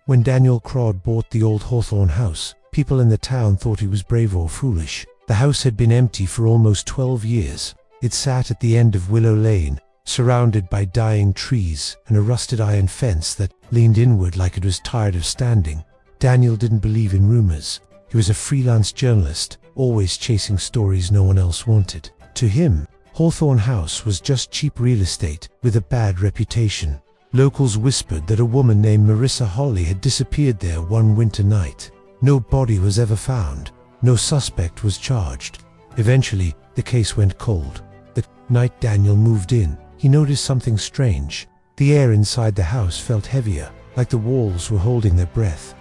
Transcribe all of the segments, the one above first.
When Daniel Crod bought the old Hawthorne house, people in the town thought he was brave or foolish. The house had been empty for almost 12 years. It sat at the end of Willow Lane, surrounded by dying trees and a rusted iron fence that leaned inward like it was tired of standing. Daniel didn't believe in rumors. He was a freelance journalist, always chasing stories no one else wanted. To him, Hawthorne House was just cheap real estate with a bad reputation. Locals whispered that a woman named Marissa Holly had disappeared there one winter night. No body was ever found. No suspect was charged. Eventually, the case went cold. The night Daniel moved in, he noticed something strange. The air inside the house felt heavier, like the walls were holding their breath.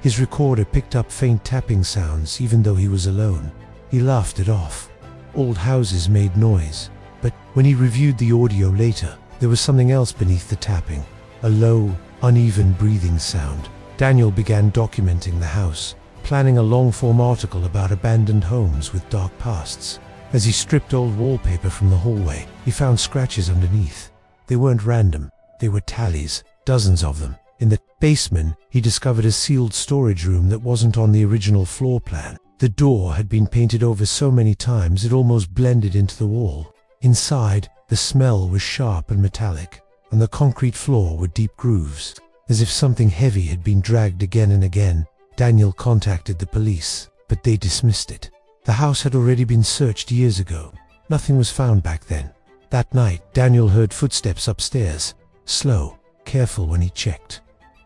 His recorder picked up faint tapping sounds even though he was alone. He laughed it off. Old houses made noise. But when he reviewed the audio later, there was something else beneath the tapping. A low, uneven breathing sound. Daniel began documenting the house, planning a long-form article about abandoned homes with dark pasts. As he stripped old wallpaper from the hallway, he found scratches underneath. They weren't random. They were tallies, dozens of them. In the basement, he discovered a sealed storage room that wasn't on the original floor plan. The door had been painted over so many times it almost blended into the wall. Inside, the smell was sharp and metallic. On the concrete floor were deep grooves. As if something heavy had been dragged again and again, Daniel contacted the police, but they dismissed it. The house had already been searched years ago. Nothing was found back then. That night, Daniel heard footsteps upstairs, slow, careful when he checked.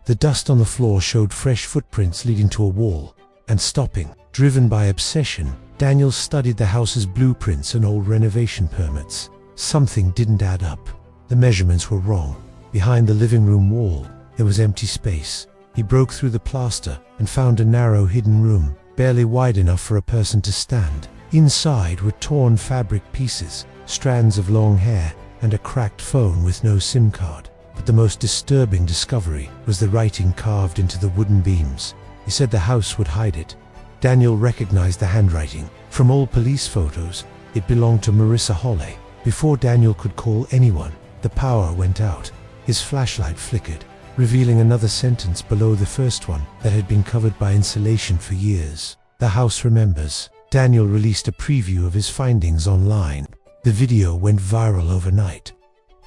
The dust on the floor showed fresh footprints leading to a wall, and stopping. Driven by obsession, Daniel studied the house's blueprints and old renovation permits. Something didn't add up. The measurements were wrong. Behind the living room wall, there was empty space. He broke through the plaster and found a narrow hidden room, barely wide enough for a person to stand. Inside were torn fabric pieces, strands of long hair, and a cracked phone with no SIM card. But the most disturbing discovery was the writing carved into the wooden beams. He said the house would hide it. Daniel recognized the handwriting. From old police photos, it belonged to Marissa Holly. Before Daniel could call anyone, the power went out. His flashlight flickered, revealing another sentence below the first one that had been covered by insulation for years. The house remembers. Daniel released a preview of his findings online. The video went viral overnight.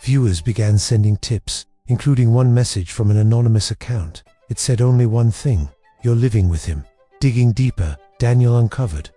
Viewers began sending tips, including one message from an anonymous account. It said only one thing: "You're living with him." Digging deeper, Daniel uncovered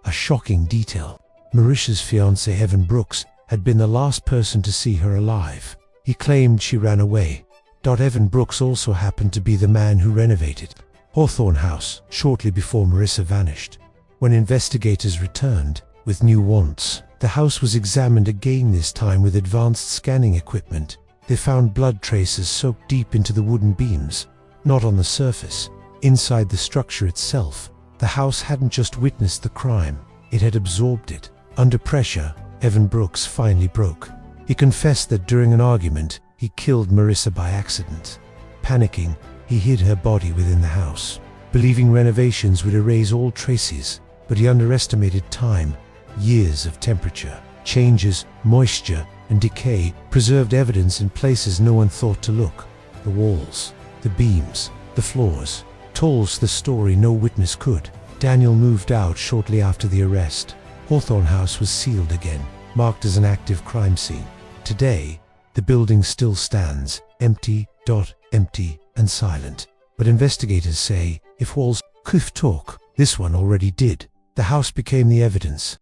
a shocking detail. Marissa's fiancé Evan Brooks had been the last person to see her alive. He claimed she ran away. Evan Brooks also happened to be the man who renovated Hawthorne House shortly before Marissa vanished. When investigators returned with new wants, the house was examined again, this time with advanced scanning equipment. They found blood traces soaked deep into the wooden beams, not on the surface. Inside the structure itself, the house hadn't just witnessed the crime, it had absorbed it. Under pressure, Evan Brooks finally broke. He confessed that during an argument, he killed Marissa by accident. Panicking, he hid her body within the house, believing renovations would erase all traces, but he underestimated time. Years of temperature, changes, moisture, and decay preserved evidence in places no one thought to look. The walls, the beams, the floors told the story no witness could. Daniel moved out shortly after the arrest. Hawthorne House was sealed again, marked as an active crime scene. Today, the building still stands, empty, and silent. But investigators say, if walls could talk, this one already did. The house became the evidence,